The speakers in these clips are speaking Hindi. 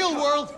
real world.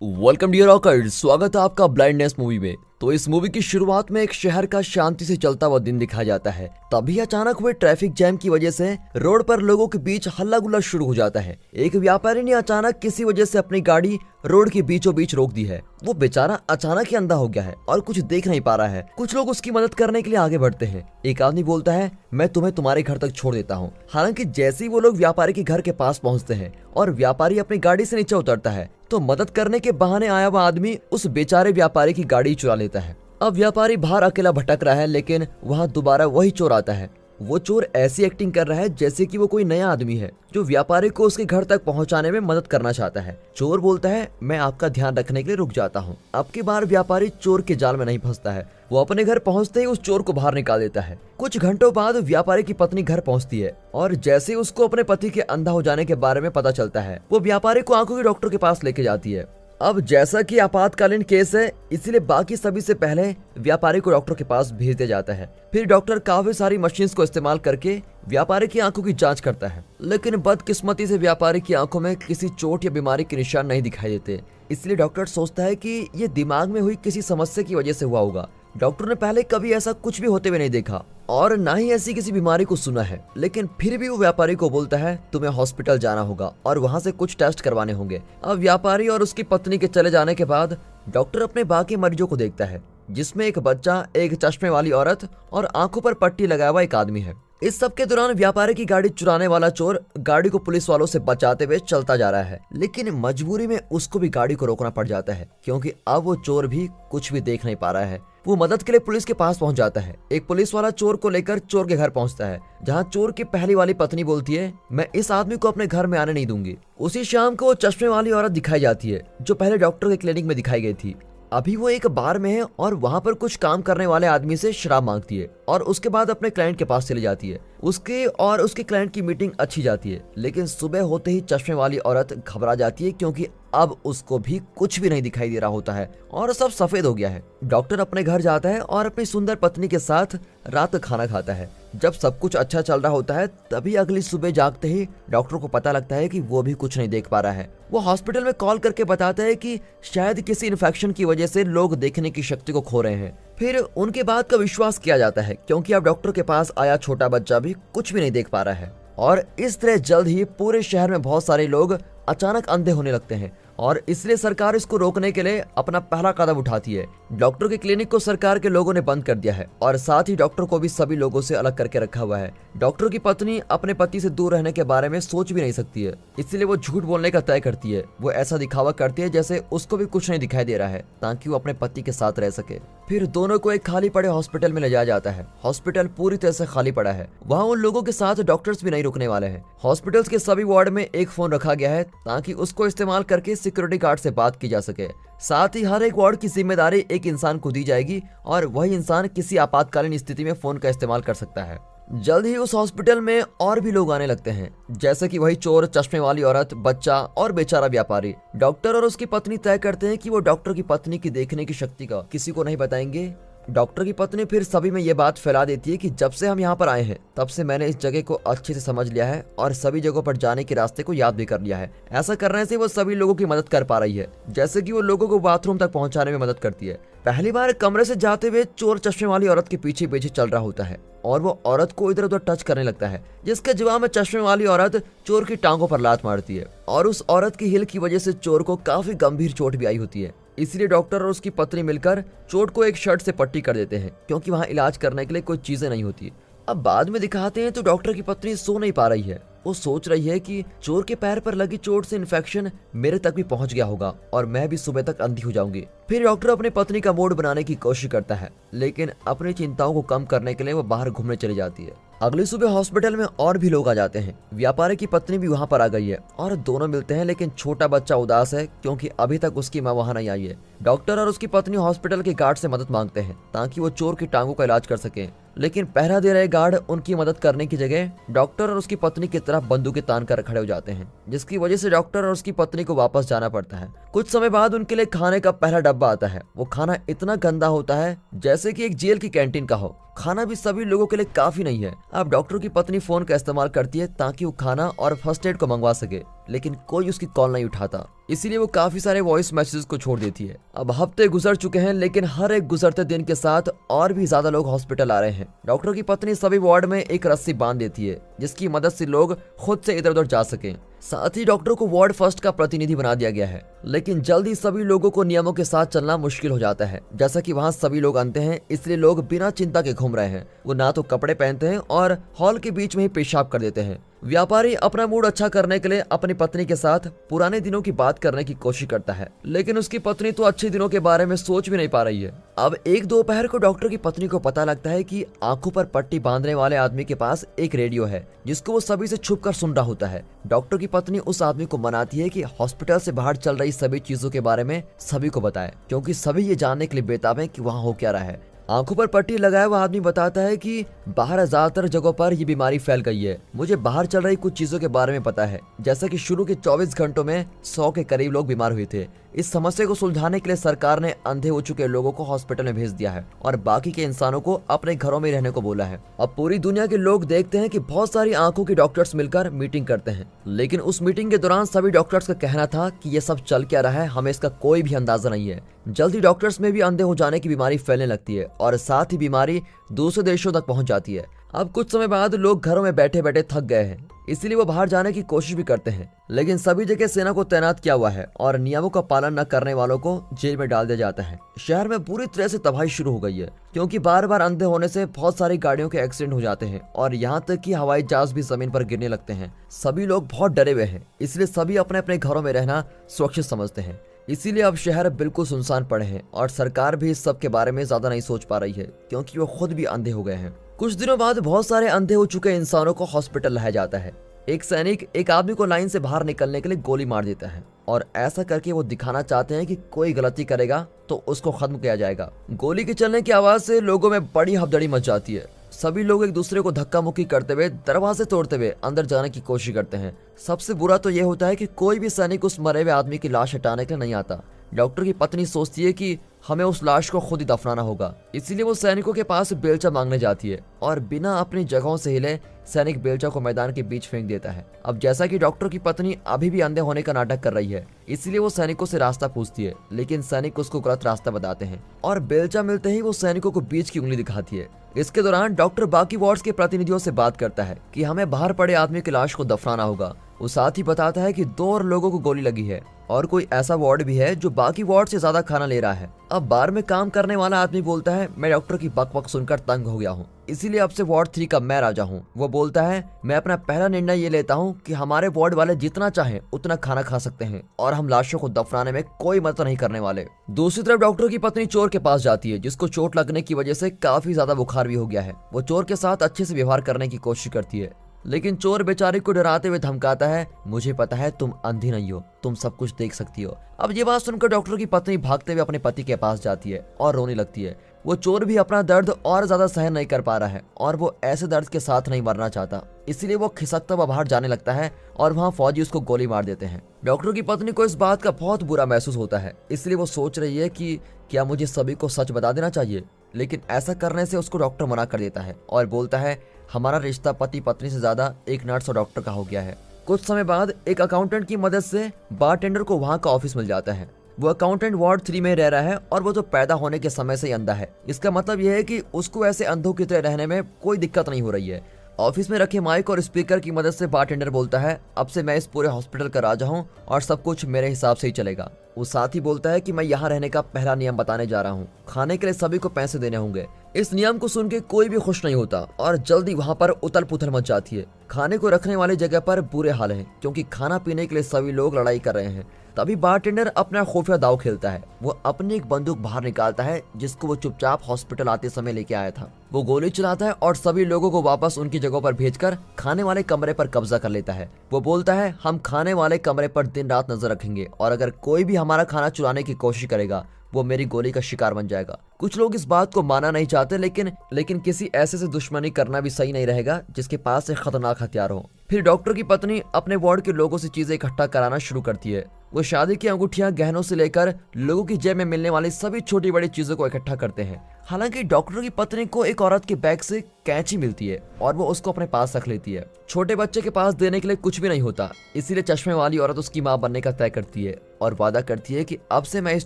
Welcome dear rockers, स्वागत है आपका ब्लाइंडनेस मूवी में। तो इस मूवी की शुरुआत में एक शहर का शांति से चलता हुआ दिन दिखाया जाता है। तभी अचानक हुए ट्रैफिक जैम की वजह से रोड पर लोगों के बीच हल्ला गुल्ला शुरू हो जाता है। एक व्यापारी ने अचानक किसी वजह से अपनी गाड़ी रोड के बीचों बीच रोक दी है। वो बेचारा अचानक ही अंधा हो गया है और कुछ देख नहीं पा रहा है। कुछ लोग उसकी मदद करने के लिए आगे बढ़ते हैं। एक आदमी बोलता है, मैं तुम्हें तुम्हारे घर तक छोड़ देता हूँ। हालांकि जैसे ही वो लोग व्यापारी के घर के पास पहुँचते हैं और व्यापारी अपनी गाड़ी से नीचे उतरता है तो मदद करने के बहाने आया हुआ आदमी उस बेचारे व्यापारी की गाड़ी चुरा लेता है। अब व्यापारी बाहर अकेला भटक रहा है, लेकिन वहाँ दोबारा वही चोर आता है। वो चोर ऐसी एक्टिंग कर रहा है जैसे कि वो कोई नया आदमी है जो व्यापारी को उसके घर तक पहुंचाने में मदद करना चाहता है। चोर बोलता है, मैं आपका ध्यान रखने के लिए रुक जाता हूं। अब की बार व्यापारी चोर के जाल में नहीं फंसता है। वो अपने घर पहुंचते ही उस चोर को बाहर निकाल देता है। कुछ घंटों बाद व्यापारी की पत्नी घर पहुंचती है और जैसे ही उसको अपने पति के अंधा हो जाने के बारे में पता चलता है, वो व्यापारी को आंखों के डॉक्टर के पास लेके जाती है। अब जैसा कि आपातकालीन केस है, इसलिए बाकी सभी से पहले व्यापारी को डॉक्टर के पास भेज दिया जाता है। फिर डॉक्टर काफी सारी मशीन्स को इस्तेमाल करके व्यापारी की आंखों की जांच करता है, लेकिन बदकिस्मती से व्यापारी की आंखों में किसी चोट या बीमारी के निशान नहीं दिखाई देते। इसलिए डॉक्टर सोचता है कि ये दिमाग में हुई किसी समस्या की वजह से हुआ होगा। डॉक्टर ने पहले कभी ऐसा कुछ भी होते हुए नहीं देखा और ना ही ऐसी किसी बीमारी को सुना है, लेकिन फिर भी वो व्यापारी को बोलता है, तुम्हें हॉस्पिटल जाना होगा और वहां से कुछ टेस्ट करवाने होंगे। अब व्यापारी और उसकी पत्नी के चले जाने के बाद डॉक्टर अपने बाकी मरीजों को देखता है, जिसमें एक बच्चा, एक चश्मे वाली औरत और आंखों पर पट्टी लगाया हुआ एक आदमी है। इस सब के दौरान व्यापारी की गाड़ी चुराने वाला चोर गाड़ी को पुलिस वालों से बचाते हुए चलता जा रहा है, लेकिन मजबूरी में उसको भी गाड़ी को रोकना पड़ जाता है क्योंकि अब वो चोर भी कुछ भी देख नहीं पा रहा है। वो मदद के लिए पुलिस के पास पहुंच जाता है। एक पुलिस वाला चोर को लेकर चोर के घर पहुंचता है, जहां चोर की पहली वाली पत्नी बोलती है, मैं इस आदमी को अपने घर में आने नहीं दूंगी। उसी शाम को चश्मे वाली औरत दिखाई जाती है जो पहले डॉक्टर के क्लिनिक में दिखाई गई थी। अभी वो एक बार में है और वहां पर कुछ काम करने वाले आदमी से शराब मांगती है और उसके बाद अपने क्लाइंट के पास चली जाती है। उसके क्लाइंट की मीटिंग अच्छी जाती है, लेकिन सुबह होते ही चश्मे वाली औरत घबरा जाती है क्योंकि अब उसको भी कुछ भी नहीं दिखाई दे रहा होता है और सब सफेद हो गया है। डॉक्टर अपने घर जाता है और अपनी सुंदर पत्नी के साथ रात का खाना खाता है। जब सब कुछ अच्छा चल रहा होता है, तभी अगली सुबह जागते ही डॉक्टर को पता लगता है कि वो भी कुछ नहीं देख पा रहा है। वो हॉस्पिटल में कॉल करके बताता है कि शायद किसी इन्फेक्शन की वजह से लोग देखने की शक्ति को खो रहे हैं। फिर उनके बात का विश्वास किया जाता है क्योंकि अब डॉक्टर के पास आया छोटा बच्चा भी कुछ भी नहीं देख पा रहा है। और इस तरह जल्द ही पूरे शहर में बहुत सारे लोग अचानक अंधे होने लगते हैं और इसलिए सरकार इसको रोकने के लिए अपना पहला कदम उठाती है। डॉक्टर के क्लिनिक को सरकार के लोगों ने बंद कर दिया है और साथ ही डॉक्टर को भी सभी लोगों से अलग करके रखा हुआ है। डॉक्टर की पत्नी अपने पति से दूर रहने के बारे में सोच भी नहीं सकती है, इसलिए वो झूठ बोलने का तय करती है। वो ऐसा दिखावा करती है जैसे उसको भी कुछ नहीं दिखाई दे रहा है, ताकि वो अपने पति के साथ रह सके। फिर दोनों को एक खाली पड़े हॉस्पिटल में ले जाया जाता है। हॉस्पिटल पूरी तरह से खाली पड़ा है। वहाँ उन लोगों के साथ डॉक्टर्स भी नहीं रुकने वाले हैं। हॉस्पिटल्स के सभी वार्ड में एक फोन रखा गया है ताकि उसको इस्तेमाल करके सिक्योरिटी गार्ड से बात की जा सके। साथ ही हर एक वार्ड की जिम्मेदारी एक इंसान को दी जाएगी और वही इंसान किसी आपातकालीन स्थिति में फोन का इस्तेमाल कर सकता है। जल्द ही उस हॉस्पिटल में और भी लोग आने लगते हैं, जैसे कि वही चोर, चश्मे वाली औरत, बच्चा और बेचारा व्यापारी। डॉक्टर और उसकी पत्नी तय करते हैं कि वो डॉक्टर की पत्नी की देखने की शक्ति का किसी को नहीं बताएंगे। डॉक्टर की पत्नी फिर सभी में ये बात फैला देती है कि जब से हम यहाँ पर आए हैं तब से मैंने इस जगह को अच्छे से समझ लिया है और सभी जगहों पर जाने के रास्ते को याद भी कर लिया है। ऐसा करने से वो सभी लोगों की मदद कर पा रही है, जैसे कि वो लोगों को बाथरूम तक पहुंचाने में मदद करती है। पहली बार कमरे से जाते हुए चोर चश्मे वाली औरत के पीछे पीछे चल रहा होता है और वो औरत को इधर उधर टच करने लगता है, जिसके जवाब में चश्मे वाली औरत चोर की टांगों पर लात मारती है और उस औरत की हिल की वजह से चोर को काफी गंभीर चोट भी आई होती है। इसलिए डॉक्टर और उसकी पत्नी मिलकर चोट को एक शर्ट से पट्टी कर देते हैं क्योंकि वहाँ इलाज करने के लिए कोई चीजें नहीं होती। अब बाद में दिखाते हैं तो डॉक्टर की पत्नी सो नहीं पा रही है। वो सोच रही है कि चोर के पैर पर लगी चोट से इन्फेक्शन मेरे तक भी पहुंच गया होगा और मैं भी सुबह तक अंधी हो जाऊंगी। फिर डॉक्टर अपनी पत्नी का मूड बनाने की कोशिश करता है, लेकिन अपनी चिंताओं को कम करने के लिए वो बाहर घूमने चली जाती है। अगली सुबह हॉस्पिटल में और भी लोग आ जाते हैं। व्यापारी की पत्नी भी वहाँ पर आ गई है और दोनों मिलते हैं, लेकिन छोटा बच्चा उदास है क्योंकि अभी तक उसकी माँ वहाँ नहीं आई है। डॉक्टर और उसकी पत्नी हॉस्पिटल के गार्ड से मदद मांगते हैं ताकि वो चोर की टांगों का इलाज कर सके, लेकिन पहरा दे रहे गार्ड उनकी मदद करने की जगह डॉक्टर और उसकी पत्नी की तरफ बंदूकें तान कर खड़े हो जाते हैं, जिसकी वजह से डॉक्टर और उसकी पत्नी को वापस जाना पड़ता है। कुछ समय बाद उनके लिए खाने का पहला डब्बा आता है। वो खाना इतना गंदा होता है जैसे कि एक जेल की कैंटीन का हो। खाना भी सभी लोगों के लिए काफी नहीं है। अब डॉक्टर की पत्नी फोन का इस्तेमाल करती है ताकि वो खाना और फर्स्ट एड को मंगवा सके, लेकिन कोई उसकी कॉल नहीं उठाता, इसीलिए वो काफी सारे वॉइस मैसेजेस को छोड़ देती है। अब हफ्ते गुजर चुके हैं, लेकिन हर एक गुजरते दिन के साथ और भी ज्यादा लोग हॉस्पिटल आ रहे हैं। डॉक्टर की पत्नी सभी वार्ड में एक रस्सी बांध देती है जिसकी मदद से लोग खुद से इधर उधर जा सकें। साथ ही डॉक्टर को वार्ड फर्स्ट का प्रतिनिधि बना दिया गया है, लेकिन जल्द ही सभी लोगों को नियमों के साथ चलना मुश्किल हो जाता है। जैसा कि वहाँ सभी लोग अंधे हैं, इसलिए लोग बिना चिंता के घूम रहे हैं। वो ना तो कपड़े पहनते हैं और हॉल के बीच में ही पेशाब कर देते हैं। व्यापारी अपना मूड अच्छा करने के लिए अपनी पत्नी के साथ पुराने दिनों की बात करने की कोशिश करता है, लेकिन उसकी पत्नी तो अच्छे दिनों के बारे में सोच भी नहीं पा रही है। अब एक दोपहर को डॉक्टर की पत्नी को पता लगता है कि आंखों पर पट्टी बांधने वाले आदमी के पास एक रेडियो है जिसको वो सभी से छुपकर सुन रहा होता है। डॉक्टर की पत्नी उस आदमी को मनाती है कि हॉस्पिटल से बाहर चल रही सभी चीजों के बारे में सभी को बताए, क्योंकि सभी ये जानने के लिए बेताब है कि वहाँ हो क्या रहा है। आंखों पर पट्टी लगाया हुआ आदमी बताता है कि बाहर ज्यादातर जगहों पर ये बीमारी फैल गई है। मुझे बाहर चल रही कुछ चीजों के बारे में पता है, जैसा कि शुरू के 24 घंटों में 100 के करीब लोग बीमार हुए थे। इस समस्या को सुलझाने के लिए सरकार ने अंधे हो चुके लोगों को हॉस्पिटल में भेज दिया है और बाकी के इंसानों को अपने घरों में रहने को बोला है। अब पूरी दुनिया के लोग देखते हैं कि बहुत सारी आंखों के डॉक्टर्स मिलकर मीटिंग करते हैं, लेकिन उस मीटिंग के दौरान सभी डॉक्टर्स का कहना था कि ये सब चल क्या रहा है हमें इसका कोई भी अंदाजा नहीं है। जल्द ही डॉक्टर्स में भी अंधे हो जाने की बीमारी फैलने लगती है और साथ ही बीमारी दूसरे देशों तक पहुंच जाती है। अब कुछ समय बाद लोग घरों में बैठे बैठे थक गए हैं, इसीलिए वो बाहर जाने की कोशिश भी करते हैं, लेकिन सभी जगह सेना को तैनात किया हुआ है और नियमों का पालन न करने वालों को जेल में डाल दिया जाता है। शहर में पूरी तरह से तबाही शुरू हो गई है, क्योंकि बार बार अंधे होने से बहुत सारी गाड़ियों के एक्सीडेंट हो जाते हैं और यहाँ तक कि हवाई जहाज भी जमीन पर गिरने लगते हैं। सभी लोग बहुत डरे हुए हैं, इसलिए सभी अपने अपने घरों में रहना सुरक्षित समझते हैं। इसीलिए अब शहर बिल्कुल सुनसान पड़े हैं और सरकार भी इस सब के बारे में ज्यादा नहीं सोच पा रही है, क्योंकि वो खुद भी अंधे हो गए हैं। कुछ दिनों बाद बहुत सारे अंधे हो चुके इंसानों को हॉस्पिटल लाया जाता है। एक सैनिक एक आदमी को लाइन से बाहर निकलने के लिए गोली मार देता है और ऐसा करके वो दिखाना चाहते हैं कि कोई गलती करेगा तो उसको खत्म किया जाएगा। गोली के चलने की आवाज से लोगों में बड़ी हफदड़ी मच जाती है। सभी लोग एक दूसरे को धक्का मुक्की करते हुए दरवाजे तोड़ते हुए अंदर जाने की कोशिश करते हैं। सबसे बुरा तो ये होता है कि कोई भी सैनिक उस मरे हुए आदमी की लाश हटाने के लिए नहीं आता। डॉक्टर की पत्नी सोचती है कि हमें उस लाश को खुद ही दफनाना होगा, इसीलिए वो सैनिकों के पास बेलचा मांगने जाती है और बिना अपनी जगहों से हिले सैनिक बेलचा को मैदान के बीच फेंक देता है। अब जैसा कि डॉक्टर की पत्नी अभी भी अंधे होने का नाटक कर रही है, इसीलिए वो सैनिकों से रास्ता पूछती है, लेकिन सैनिक उसको गलत रास्ता बताते हैं और बेलचा मिलते ही वो सैनिकों को बीच की उंगली दिखाती है। इसके दौरान डॉक्टर बाकी वार्ड्स के प्रतिनिधियों से बात करता है कि हमें बाहर पड़े आदमी की लाश को दफनाना होगा। वो साथ ही बताता है कि 2 और लोगों को गोली लगी है और कोई ऐसा वार्ड भी है जो बाकी वार्ड से ज्यादा खाना ले रहा है। अब बार में काम करने वाला आदमी बोलता है, मैं डॉक्टर की बकबक सुनकर तंग हो गया हूँ, इसीलिए अब से वार्ड 3 का मैं राजा हूँ। वो बोलता है, मैं अपना पहला निर्णय ये लेता हूँ कि हमारे वार्ड वाले जितना चाहें उतना खाना खा सकते हैं और हम लाशों को दफनाने में कोई मदद नहीं करने वाले। दूसरी तरफ डॉक्टर की पत्नी चोर के पास जाती है, जिसको चोट लगने की वजह से काफी ज्यादा बुखार भी हो गया है। वो चोर के साथ अच्छे से व्यवहार करने की कोशिश करती है, लेकिन चोर बेचारे को डराते हुए धमकाता है, मुझे पता है तुम अंधी नहीं हो, तुम सब कुछ देख सकती हो। अब ये बात सुनकर डॉक्टर की पत्नी भागते हुए अपने पति के पास जाती है और रोने लगती है। वो चोर भी अपना दर्द और ज्यादा सहन नहीं कर पा रहा है और वो ऐसे दर्द के साथ नहीं मरना चाहता, इसलिए वो खिसकता हुआ बाहर जाने लगता है और वहाँ फौजी उसको गोली मार देते हैं। डॉक्टर की पत्नी को इस बात का बहुत बुरा महसूस होता है, इसलिए वो सोच रही है कि क्या मुझे सभी को सच बता देना चाहिए, लेकिन ऐसा करने से उसको डॉक्टर मना कर देता है और बोलता है, हमारा रिश्ता पति पत्नी से ज्यादा एक नर्स और डॉक्टर का हो गया है। कुछ समय बाद एक अकाउंटेंट की मदद से बारटेंडर को वहाँ का ऑफिस मिल जाता है। वो अकाउंटेंट वार्ड 3 में रह रहा है और वो तो पैदा होने के समय से ही अंधा है। इसका मतलब यह है कि उसको ऐसे अंधों की तरह रहने में कोई दिक्कत नहीं हो रही है। ऑफिस में रखे माइक और स्पीकर की मदद से बारटेंडर बोलता है, अब से मैं इस पूरे हॉस्पिटल का राजा हूँ और सब कुछ मेरे हिसाब से ही चलेगा। वो साथ ही बोलता है कि मैं यहाँ रहने का पहला नियम बताने जा रहा हूँ, खाने के लिए सभी को पैसे देने होंगे। इस नियम को सुन के कोई भी खुश नहीं होता और जल्दी वहाँ पर उथल पुथल मच जाती है। खाने को रखने वाली जगह पर बुरे हाल हैं, क्योंकि खाना पीने के लिए सभी लोग लड़ाई कर रहे हैं। तभी बारटेंडर अपना खुफिया दाव खेलता है। वो अपनी एक बंदूक बाहर निकालता है जिसको वो चुपचाप हॉस्पिटल आते समय लेके आया था। वो गोली चलाता है और सभी लोगों को वापस उनकी जगहों पर भेजकर खाने वाले कमरे पर कब्जा कर लेता है। वो बोलता है, हम खाने वाले कमरे पर दिन रात नजर रखेंगे और अगर कोई भी हमारा खाना चुराने की कोशिश करेगा वो मेरी गोली का शिकार बन जाएगा। कुछ लोग इस बात को मानना नहीं चाहते, लेकिन किसी ऐसे से दुश्मनी करना भी सही नहीं रहेगा जिसके पास एक खतरनाक हथियार हो। फिर डॉक्टर की पत्नी अपने वार्ड के लोगों से चीजें इकट्ठा कराना शुरू करती है। वो शादी की अंगूठियां, गहनों से लेकर लोगों की जेब में मिलने वाली सभी छोटी बड़ी चीजों को इकट्ठा करते हैं। हालांकि डॉक्टर की पत्नी को एक औरत के बैग से कैंची मिलती है और वो उसको अपने पास रख लेती है। छोटे बच्चे के पास देने के लिए कुछ भी नहीं होता, इसीलिए चश्मे वाली औरत उसकी मां बनने का तय करती है और वादा करती है कि अब से मैं इस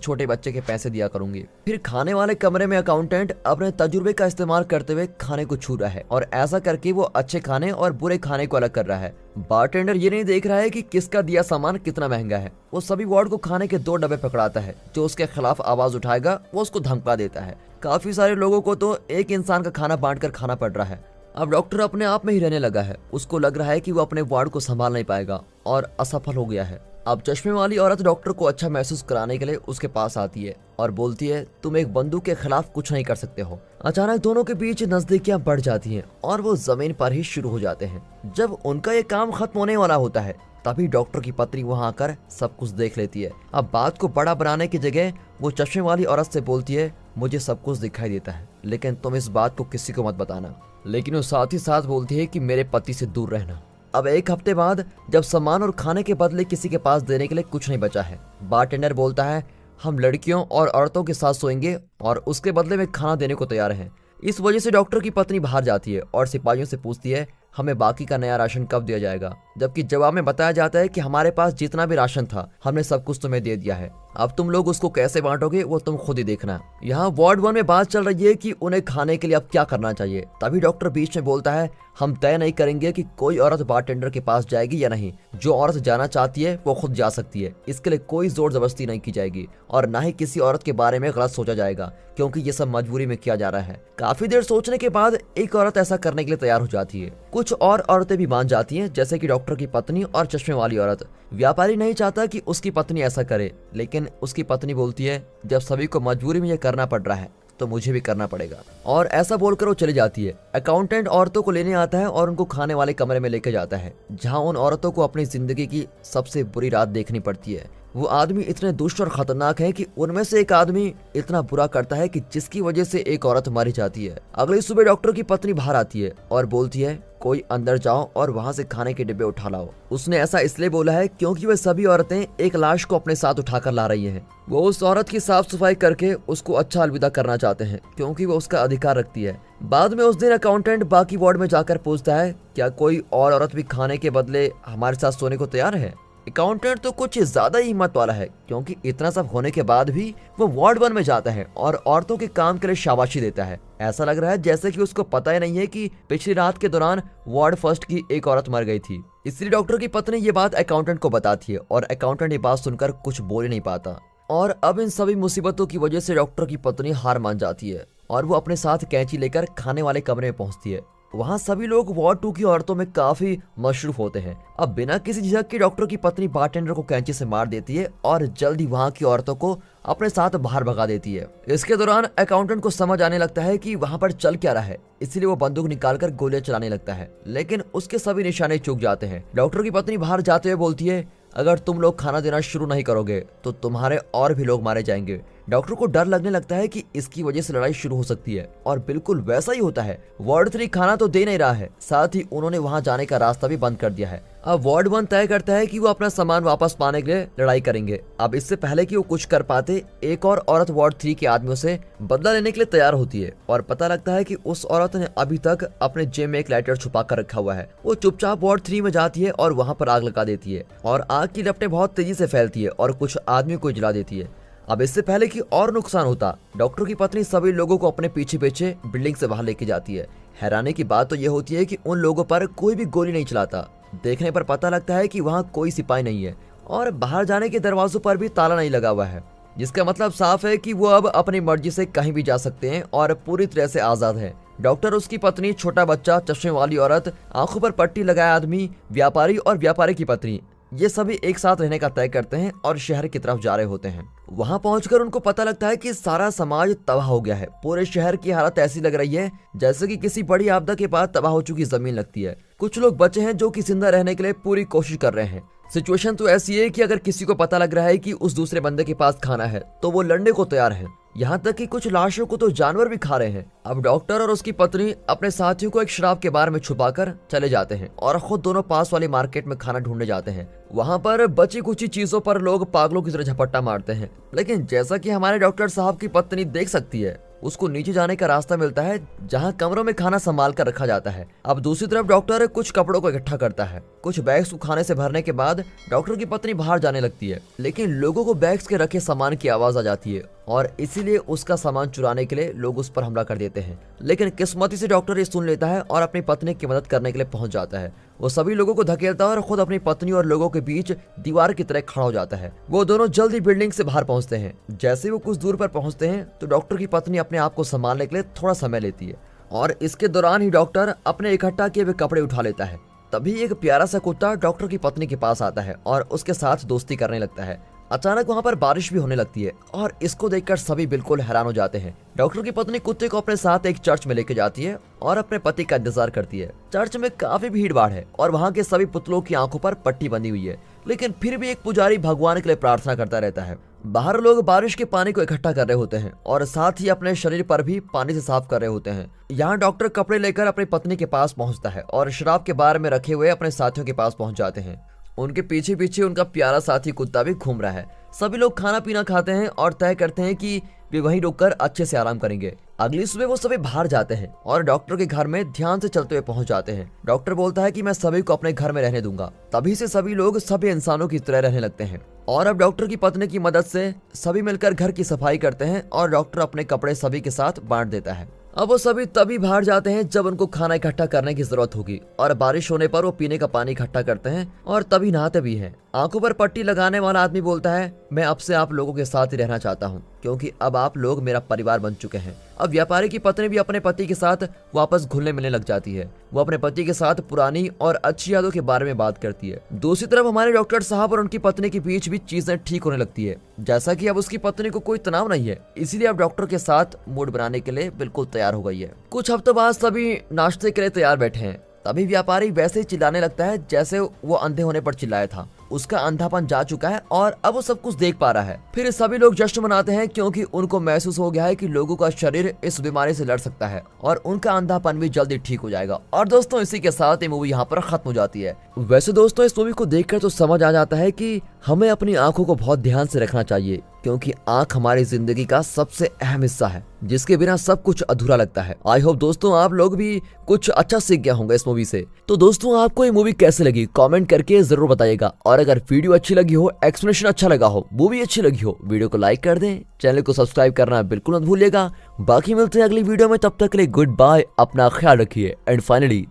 छोटे बच्चे के पैसे दिया करूंगी। फिर खाने वाले कमरे में अकाउंटेंट अपने तजुर्बे का इस्तेमाल करते हुए खाने को छू रहा है और ऐसा करके वो अच्छे खाने और बुरे खाने को अलग कर रहा है। बारटेंडर ये नहीं देख रहा है कि किसका दिया सामान कितना महंगा है। वो सभी वार्ड को खाने के 2 डब्बे पकड़ाता है। जो उसके खिलाफ आवाज उठाएगा वो उसको धमका देता है। काफी सारे लोगों को तो एक इंसान का खाना बांटकर खाना पड़ रहा है। अब डॉक्टर अपने आप में ही रहने लगा है। उसको लग रहा है कि वो अपने वार्ड को संभाल नहीं पाएगा और असफल हो गया है। अब चश्मे वाली औरत डॉक्टर को अच्छा महसूस कराने के लिए उसके पास आती है और बोलती है, तुम एक बंदूक के खिलाफ कुछ नहीं कर सकते हो। अचानक दोनों के बीच नजदीकियां बढ़ जाती हैं और वो जमीन पर ही शुरू हो जाते हैं। जब उनका ये काम खत्म होने वाला होता है तभी डॉक्टर की पत्नी वहां आकर सब कुछ देख लेती है। अब बात को बड़ा बनाने की जगह वो चश्मे वाली औरत से बोलती है, मुझे सब कुछ दिखाई देता है लेकिन तुम इस बात को किसी को मत बताना। लेकिन वो साथ ही साथ बोलती है कि मेरे पति से दूर रहना। अब 1 हफ्ते बाद जब सामान और खाने के बदले किसी के पास देने के लिए कुछ नहीं बचा है, बारटेंडर बोलता है, हम लड़कियों और औरतों के साथ सोएंगे और उसके बदले में खाना देने को तैयार हैं। इस वजह से डॉक्टर की पत्नी बाहर जाती है और सिपाहियों से पूछती है, हमें बाकी का नया राशन कब दिया जाएगा। जबकि जवाब में बताया जाता है कि हमारे पास जितना भी राशन था हमने सब कुछ तुम्हें दे दिया है, अब तुम लोग उसको कैसे बांटोगे वो तुम खुद ही देखना। यहाँ वार्ड 1 में बात चल रही है कि उन्हें खाने के लिए अब क्या करना चाहिए। तभी डॉक्टर बीच में बोलता है, हम तय नहीं करेंगे कि कोई औरत बारटेंडर के पास जाएगी या नहीं। जो औरत जाना चाहती है वो खुद जा सकती है। इसके लिए कोई जोर जबरदस्ती नहीं की जाएगी और ना ही किसी औरत के बारे में गलत सोचा जाएगा क्योंकि ये सब मजबूरी में किया जा रहा है। काफी देर सोचने के बाद एक औरत ऐसा करने के लिए तैयार हो जाती है। कुछ और औरतें भी मान जाती हैं, जैसे कि डॉक्टर की पत्नी और चश्मे वाली औरत। व्यापारी नहीं चाहता कि उसकी पत्नी ऐसा करे, लेकिन उसकी पत्नी बोलती है, जब सभी को मजबूरी में ये करना पड़ रहा है तो मुझे भी करना पड़ेगा, और ऐसा बोलकर वो चली जाती है। अकाउंटेंट औरतों को लेने आता है और उनको खाने वाले कमरे में लेकर जाता है, जहां उन औरतों को अपनी जिंदगी की सबसे बुरी रात देखनी पड़ती है। वो आदमी इतने दुष्ट और खतरनाक हैं कि उनमें से एक आदमी इतना बुरा करता है कि जिसकी वजह से एक औरत मारी जाती है। अगली सुबह डॉक्टर की पत्नी बाहर आती है और बोलती है, कोई अंदर जाओ और वहां से खाने के डिब्बे उठा लाओ। उसने ऐसा इसलिए बोला है क्योंकि वे सभी औरतें एक लाश को अपने साथ उठाकर ला रही हैं। वो उस औरत की साफ सफाई करके उसको अच्छा अलविदा करना चाहते हैं क्योंकि वो उसका अधिकार रखती है। बाद में उस दिन अकाउंटेंट बाकी वार्ड में जाकर पूछता है, क्या कोई और औरत भी खाने के बदले हमारे साथ सोने को तैयार है। अकाउंटेंट तो कुछ ज्यादा ही हिम्मत वाला है क्योंकि इतना सब होने के बाद भी वो वार्ड 1 में जाता है और औरतों के काम के लिए शाबाशी देता है। ऐसा लग रहा है जैसे कि उसको पता ही नहीं है कि पिछली रात के दौरान वार्ड 1 की एक औरत मर गई थी। इसलिए डॉक्टर की पत्नी ये बात अकाउंटेंट को बताती है और अकाउंटेंट ये बात सुनकर कुछ बोल नहीं पाता। और अब इन सभी मुसीबतों की वजह से डॉक्टर की पत्नी हार मान जाती है और वो अपने साथ कैंची लेकर खाने वाले कमरे में पहुंचती है। वहाँ सभी लोग वार्ड 2 की औरतों में काफी मशरूफ होते हैं। अब बिना किसी झिझक के डॉक्टर की पत्नी बारटेंडर को कैंची से मार देती है और जल्द ही वहाँ की औरतों को अपने साथ बाहर भगा देती है। इसके दौरान अकाउंटेंट को समझ आने लगता है कि वहाँ पर चल क्या रहा है, इसलिए वो बंदूक निकालकर गोलियां चलाने लगता है, लेकिन उसके सभी निशाने चूक जाते हैं। डॉक्टर की पत्नी बाहर जाते हुए बोलती है, अगर तुम लोग खाना देना शुरू नहीं करोगे तो तुम्हारे और भी लोग मारे जाएंगे। डॉक्टर को डर लगने लगता है कि इसकी वजह से लड़ाई शुरू हो सकती है और बिल्कुल वैसा ही होता है। वार्ड 3 खाना तो दे नहीं रहा है, साथ ही उन्होंने वहां जाने का रास्ता भी बंद कर दिया है। अब वार्ड 1 तय करता है कि वो अपना सामान वापस पाने के लिए लड़ाई करेंगे। अब इससे पहले कि वो कुछ कर पाते, एक और औरत वार्ड 3 के आदमियों से बदला लेने के लिए तैयार होती है और पता लगता है कि उस औरत ने अभी तक अपने जेब में एक लाइटर छुपा कर रखा हुआ है। वो चुपचाप वार्ड 3 में जाती है और वहां पर आग लगा देती है और आग की लपटें बहुत तेजी से फैलती है और कुछ आदमियों को जला देती है। अब इससे पहले कि और नुकसान होता, डॉक्टर की पत्नी सभी लोगों को अपने पीछे पीछे बिल्डिंग से बाहर लेके जाती है। हैरानी की बात तो यह होती है कि उन लोगों पर कोई भी गोली नहीं चलाता। देखने पर पता लगता है कि वहाँ कोई सिपाही नहीं है और बाहर जाने के दरवाजों पर भी ताला नहीं लगा हुआ है, जिसका मतलब साफ है कि वो अब अपनी मर्जी से कहीं भी जा सकते हैं और पूरी तरह से आजाद है। डॉक्टर, उसकी पत्नी, छोटा बच्चा, चश्मे वाली औरत, आंखों पर पट्टी लगाया आदमी, व्यापारी और व्यापारी की पत्नी, ये सभी एक साथ रहने का तय करते हैं और शहर की तरफ जा रहे होते हैं। वहां पहुंचकर उनको पता लगता है कि सारा समाज तबाह हो गया है। पूरे शहर की हालत ऐसी लग रही है जैसे कि किसी बड़ी आपदा के बाद तबाह हो चुकी जमीन लगती है। कुछ लोग बचे हैं जो कि जिंदा रहने के लिए पूरी कोशिश कर रहे हैं। सिचुएशन तो ऐसी है कि अगर किसी को पता लग रहा है कि उस दूसरे बंदे के पास खाना है तो वो लड़ने को तैयार है। यहाँ तक कि कुछ लाशों को तो जानवर भी खा रहे हैं। अब डॉक्टर और उसकी पत्नी अपने साथियों को एक शराब के बार में छुपाकर चले जाते हैं और खुद दोनों पास वाली मार्केट में खाना ढूंढने जाते हैं। वहाँ पर बची कुछ चीजों पर लोग पागलों की तरह झपट्टा मारते हैं, लेकिन जैसा कि हमारे डॉक्टर साहब की पत्नी देख सकती है, उसको नीचे जाने का रास्ता मिलता है जहां कमरों में खाना संभाल कर रखा जाता है। अब दूसरी तरफ डॉक्टर कुछ कपड़ों को इकट्ठा करता है। कुछ बैग्स को खाने से भरने के बाद डॉक्टर की पत्नी बाहर जाने लगती है, लेकिन लोगों को बैग्स के रखे सामान की आवाज आ जाती है और इसीलिए उसका सामान चुराने के लिए लोग उस पर हमला कर देते हैं। लेकिन किस्मती से डॉक्टर ये सुन लेता है और अपनी पत्नी की मदद करने के लिए पहुंच जाता है। वो सभी लोगों को धकेलता है और खुद अपनी पत्नी और लोगों के बीच दीवार की तरह खड़ा हो जाता है। वो दोनों जल्दी बिल्डिंग से बाहर पहुंचते हैं। जैसे ही वो कुछ दूर पर पहुंचते हैं तो डॉक्टर की पत्नी अपने आप को संभालने के लिए थोड़ा समय लेती है और इसके दौरान ही डॉक्टर अपने इकट्ठा किए हुए कपड़े उठा लेता है। तभी एक प्यारा सा कुत्ता डॉक्टर की पत्नी के पास आता है और उसके साथ दोस्ती करने लगता है। अचानक वहाँ पर बारिश भी होने लगती है और इसको देखकर सभी बिल्कुल हैरान हो जाते हैं। डॉक्टर की पत्नी कुत्ते को अपने साथ एक चर्च में लेके जाती है और अपने पति का इंतजार करती है। चर्च में काफी भीड़ भाड़ है और वहाँ के सभी पुतलों की आंखों पर पट्टी बंधी हुई है, लेकिन फिर भी एक पुजारी भगवान के लिए प्रार्थना करता रहता है। बाहर लोग बारिश के पानी को इकट्ठा कर रहे होते हैं और साथ ही अपने शरीर पर भी पानी से साफ कर रहे होते हैं। यहाँ डॉक्टर कपड़े लेकर अपनी पत्नी के पास पहुँचता है और शराब के बार में रखे हुए अपने साथियों के पास पहुँच जाते हैं। उनके पीछे पीछे उनका प्यारा साथी कुत्ता भी घूम रहा है। सभी लोग खाना पीना खाते हैं और तय करते हैं कि वे वहीं रुककर अच्छे से आराम करेंगे। अगली सुबह वो सभी बाहर जाते हैं और डॉक्टर के घर में ध्यान से चलते हुए पहुंच जाते हैं। डॉक्टर बोलता है कि मैं सभी को अपने घर में रहने दूंगा। तभी से सभी लोग सभी इंसानों की तरह रहने लगते हैं और अब डॉक्टर की पत्नी की मदद से सभी मिलकर घर की सफाई करते हैं और डॉक्टर अपने कपड़े सभी के साथ बांट देता है। अब वो सभी तभी बाहर जाते हैं जब उनको खाना इकट्ठा करने की जरूरत होगी और बारिश होने पर वो पीने का पानी इकट्ठा करते हैं और तभी नहाते भी हैं। आंखों पर पट्टी लगाने वाला आदमी बोलता है, मैं अब से आप लोगों के साथ ही रहना चाहता हूँ क्योंकि अब आप लोग मेरा परिवार बन चुके हैं। अब व्यापारी की पत्नी भी अपने पति के साथ वापस घुलने मिलने लग जाती है। वो अपने पति के साथ पुरानी और अच्छी यादों के बारे में बात करती है। दूसरी तरफ हमारे डॉक्टर साहब और उनकी पत्नी के बीच भी चीजें ठीक होने लगती है। जैसा कि अब उसकी पत्नी को कोई तनाव नहीं है, इसीलिए अब डॉक्टर के साथ मूड बनाने के लिए बिल्कुल तैयार हो गई है। कुछ हफ्तों बाद सभी नाश्ते के लिए तैयार बैठे हैं। तभी व्यापारी वैसे ही चिल्लाने लगता है जैसे वो अंधे होने पर चिल्लाया था। उसका अंधापन जा चुका है और अब वो सब कुछ देख पा रहा है। फिर सभी लोग जश्न मनाते हैं क्योंकि उनको महसूस हो गया है कि लोगों का शरीर इस बीमारी से लड़ सकता है और उनका अंधापन भी जल्दी ठीक हो जाएगा। और दोस्तों इसी के साथ ये मूवी यहाँ पर खत्म हो जाती है। वैसे दोस्तों इस मूवी को देखकर तो समझ आ जाता है कि हमें अपनी आंखों को बहुत ध्यान से रखना चाहिए क्योंकि आंख हमारी जिंदगी का सबसे अहम हिस्सा है जिसके बिना सब कुछ अधूरा लगता है। आई होप दोस्तों आप लोग भी कुछ अच्छा सीख गया होंगे इस मूवी से। तो दोस्तों आपको ये मूवी कैसे लगी कमेंट करके जरूर बताइएगा और अगर वीडियो अच्छी लगी हो, एक्सप्लेनेशन अच्छा लगा हो, मूवी अच्छी लगी हो, वीडियो को लाइक कर दें, चैनल को सब्सक्राइब करना बिल्कुल मत भूलिएगा। बाकी मिलते हैं अगली वीडियो में, तब तक के लिए गुड बाय, अपना ख्याल रखिए एंड फाइनली